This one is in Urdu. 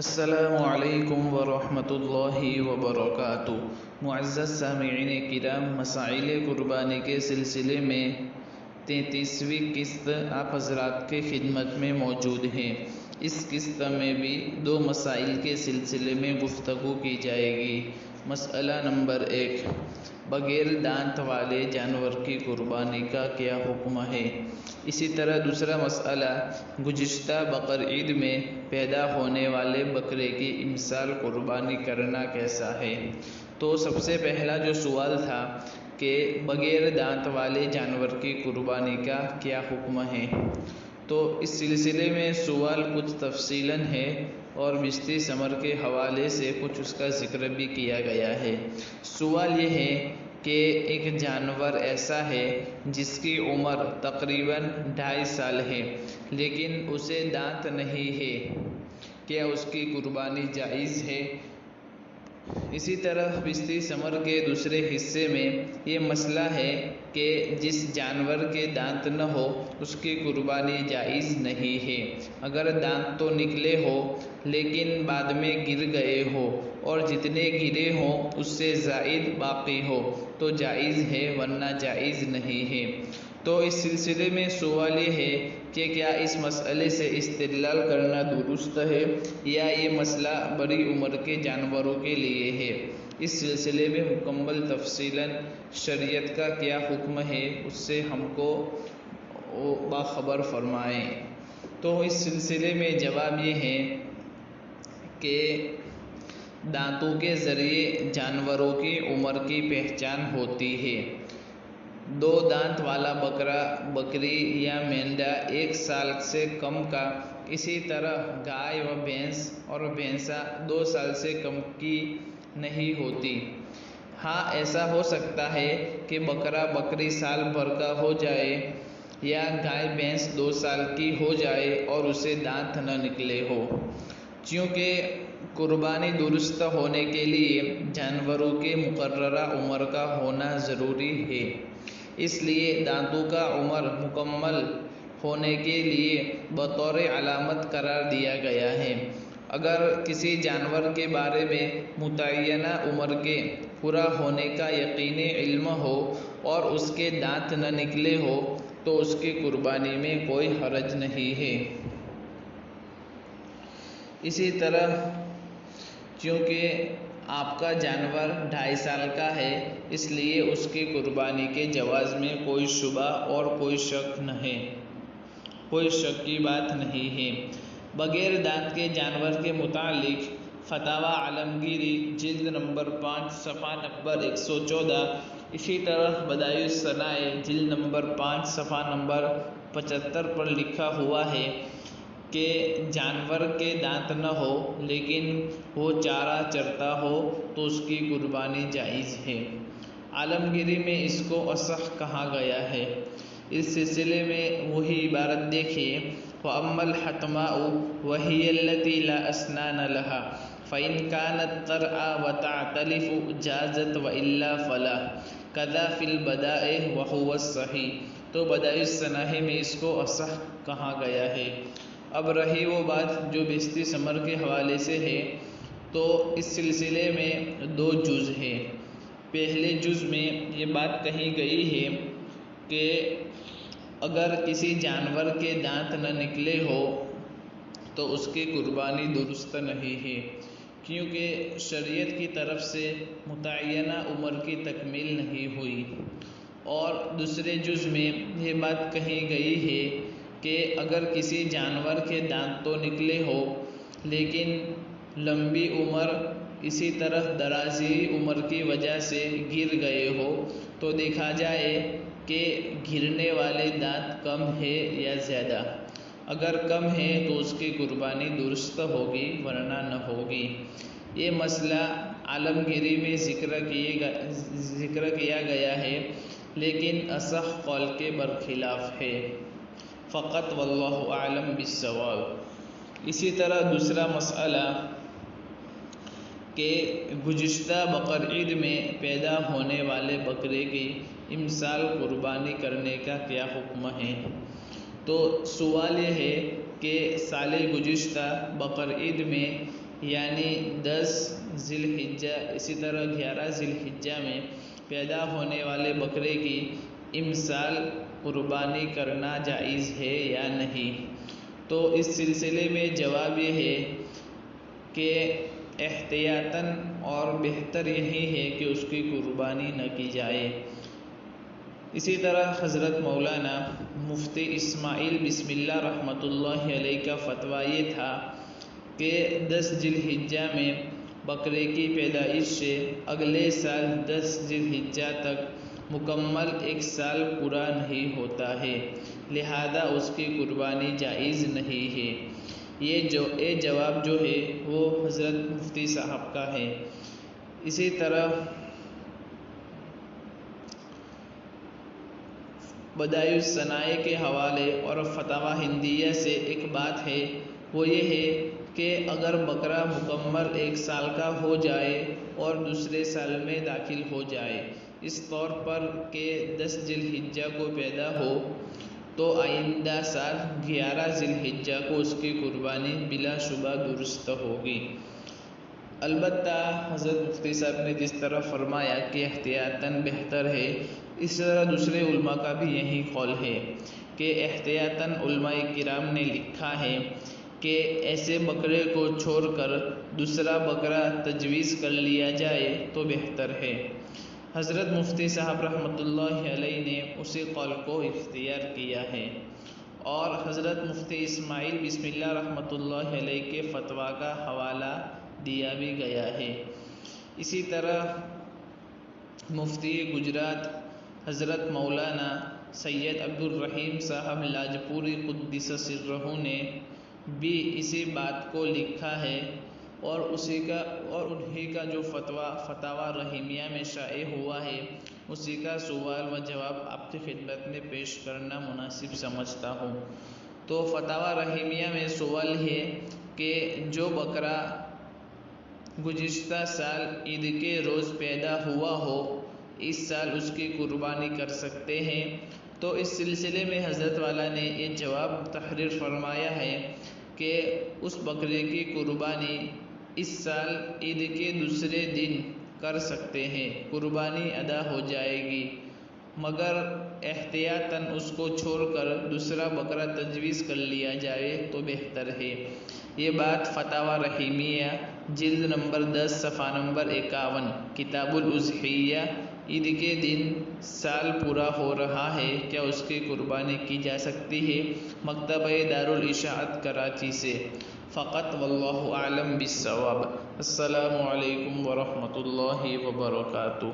السلام علیکم ورحمۃ اللہ وبرکاتہ۔ معزز سامعین کرام، مسائل قربانی کے سلسلے میں 33ویں قسط آپ حضرات کے خدمت میں موجود ہیں۔ اس قسط میں بھی دو مسائل کے سلسلے میں گفتگو کی جائے گی۔ مسئلہ نمبر 1، بغیر دانت والے جانور کی قربانی کا کیا حکم ہے؟ اسی طرح دوسرا مسئلہ، گزشتہ بقرعید میں پیدا ہونے والے بکرے کی امسال قربانی کرنا کیسا ہے؟ تو سب سے پہلا جو سوال تھا کہ بغیر دانت والے جانور کی قربانی کا کیا حکم ہے، تو اس سلسلے میں سوال کچھ تفصیلاً ہے اور مشتی ثمر کے حوالے سے کچھ اس کا ذکر بھی کیا گیا ہے۔ سوال یہ ہے کہ ایک جانور ایسا ہے جس کی عمر تقریباً 2.5 سال ہے لیکن اسے دانت نہیں ہے، کیا اس کی قربانی جائز ہے؟ اسی طرح مشتی ثمر کے دوسرے حصے میں یہ مسئلہ ہے کہ جس جانور کے دانت نہ ہو اس کی قربانی جائز نہیں ہے۔ اگر دانت تو نکلے ہو لیکن بعد میں گر گئے ہو اور جتنے گرے ہوں اس سے زائد باقی ہو تو جائز ہے، ورنہ جائز نہیں ہے۔ تو اس سلسلے میں سوال یہ ہے کہ کیا اس مسئلے سے استدلال کرنا درست ہے یا یہ مسئلہ بڑی عمر کے جانوروں کے لیے ہے؟ اس سلسلے میں مکمل تفصیلاً شریعت کا کیا حکم ہے اس سے ہم کو باخبر فرمائیں۔ تو اس سلسلے میں جواب یہ ہے کہ دانتوں کے ذریعے جانوروں کی عمر کی پہچان ہوتی ہے۔ 2 دانت والا بکرا، بکری یا مینڈا 1 سال سے کم کا، اسی طرح گائے و بھینس اور بھینسا 2 سال سے کم کی نہیں ہوتی۔ ہاں، ایسا ہو سکتا ہے کہ بکرا بکری سال بھر کا ہو جائے یا گائے بھینس 2 سال کی ہو جائے اور اسے دانت نہ نکلے ہو۔ چونکہ قربانی درست ہونے کے لیے جانوروں کے مقررہ عمر کا ہونا ضروری ہے، اس لیے دانتوں کا عمر مکمل ہونے کے لیے بطور علامت قرار دیا گیا ہے۔ اگر کسی جانور کے بارے میں متعینہ عمر کے پورا ہونے کا یقینی علم ہو اور اس کے دانت نہ نکلے ہو تو اس کی قربانی میں کوئی حرج نہیں ہے۔ اسی طرح چونکہ آپ کا جانور 2.5 سال کا ہے اس لیے اس کی قربانی کے جواز میں کوئی شبہ اور کوئی شک کی بات نہیں ہے۔ بغیر دانت کے جانور کے متعلق فتاویٰ عالمگیری جلد نمبر 5 صفحہ نمبر 114، اسی طرح بدائع الصنائع جلد نمبر 5 صفحہ نمبر 75 پر لکھا ہوا ہے کہ جانور کے دانت نہ ہو لیکن وہ چارہ چرتا ہو تو اس کی قربانی جائز ہے۔ عالمگیری میں اس کو اصح کہا گیا ہے۔ اس سلسلے میں وہی عبارت دیکھیے، وَأَمَّا الْحَتْمَاءُ وَهِيَ الَّتِي لَا أَسْنَانَ لَهَا فَإِنْ كَانَتْ تَرْعَى وَتَعْتَلِفُ جَازَتْ وَإِلَّا فَلَا كَذَا فِي الْبَدَائِعِ وَهُوَ الصَّحِيحُ۔ تو بدائع الصنائع میں اس کو اصح کہا گیا ہے۔ اب رہی وہ بات جو مشتی ثمر کے حوالے سے ہے، تو اس سلسلے میں 2 جز ہیں۔ پہلے جز میں یہ بات کہی گئی ہے کہ اگر کسی جانور کے دانت نہ نکلے ہو تو اس کی قربانی درست نہیں ہے، کیونکہ شریعت کی طرف سے متعینہ عمر کی تکمیل نہیں ہوئی۔ اور دوسرے جز میں یہ بات کہی گئی ہے کہ اگر کسی جانور کے دانت تو نکلے ہو لیکن لمبی عمر اسی طرح درازی عمر کی وجہ سے گر گئے ہو تو دیکھا جائے کہ گرنے والے دانت کم ہے یا زیادہ۔ اگر کم ہے تو اس کی قربانی درست ہوگی ورنہ نہ ہوگی۔ یہ مسئلہ عالمگیری میں ذکر کیا گیا ہے لیکن اصح قول کے برخلاف ہے فقط، واللہ اعلم بالصواب۔ اسی طرح دوسرا مسئلہ کہ گزشتہ بقرعید میں پیدا ہونے والے بکرے کی امسال قربانی کرنے کا کیا حکم ہے؟ تو سوال یہ ہے کہ سال گزشتہ بقرعید میں یعنی 10 ذی الحجہ اسی طرح 11 ذی الحجہ میں پیدا ہونے والے بکرے کی امسال قربانی کرنا جائز ہے یا نہیں؟ تو اس سلسلے میں جواب یہ ہے کہ احتیاطاً اور بہتر یہی ہے کہ اس کی قربانی نہ کی جائے۔ اسی طرح حضرت مولانا مفتی اسماعیل بسم اللہ رحمۃ اللہ علیہ کا فتویٰ یہ تھا کہ 10 ذی الحجہ میں بکرے کی پیدائش سے اگلے سال 10 ذی الحجہ تک مکمل 1 سال پورا نہیں ہوتا ہے، لہذا اس کی قربانی جائز نہیں ہے۔ یہ جواب جو ہے وہ حضرت مفتی صاحب کا ہے۔ اسی طرح بدائع الصنائع کے حوالے اور فتاوی ہندیہ سے ایک بات ہے، وہ یہ ہے کہ اگر بکرا مکمل 1 سال کا ہو جائے اور دوسرے سال میں داخل ہو جائے، اس طور پر کہ 10 ذی الحجہ کو پیدا ہو، تو آئندہ سال 11 ذی الحجہ کو اس کی قربانی بلا شبہ درست ہوگی۔ البتہ حضرت مفتی صاحب نے جس طرح فرمایا کہ احتیاطاً بہتر ہے، اس طرح دوسرے علماء کا بھی یہی قول ہے کہ احتیاطاً علماء کرام نے لکھا ہے کہ ایسے بکرے کو چھوڑ کر دوسرا بکرا تجویز کر لیا جائے تو بہتر ہے۔ حضرت مفتی صاحب رحمۃ اللہ علیہ نے اسی قول کو اختیار کیا ہے، اور حضرت مفتی اسماعیل بسم اللہ رحمۃ اللہ علیہ کے فتویٰ کا حوالہ دیا بھی گیا ہے۔ اسی طرح مفتی گجرات حضرت مولانا سید عبد الرحیم صاحب لاجپوری قدس سرہ نے بھی اسی بات کو لکھا ہے، اور انہی کا جو فتاوی رحیمیہ میں شائع ہوا ہے، اسی کا سوال و جواب آپ کی خدمت میں پیش کرنا مناسب سمجھتا ہوں۔ تو فتاوی رحیمیہ میں سوال ہے کہ جو بکرا گزشتہ سال عید کے روز پیدا ہوا ہو، اس سال اس کی قربانی کر سکتے ہیں؟ تو اس سلسلے میں حضرت والا نے یہ جواب تحریر فرمایا ہے کہ اس بکرے کی قربانی اس سال عید کے دوسرے دن کر سکتے ہیں، قربانی ادا ہو جائے گی، مگر احتیاطاً اس کو چھوڑ کر دوسرا بکرا تجویز کر لیا جائے تو بہتر ہے۔ یہ بات فتاوی رحیمیہ جلد نمبر 10 صفحہ نمبر 51 کتاب الاضحیہ، عید کے دن سال پورا ہو رہا ہے، کیا اس کی قربانی کی جا سکتی ہے، مکتبہ دارالاشاعت کراچی سے فقط، واللہ اعلم بالصواب۔ السلام علیکم ورحمۃ اللہ وبرکاتہ۔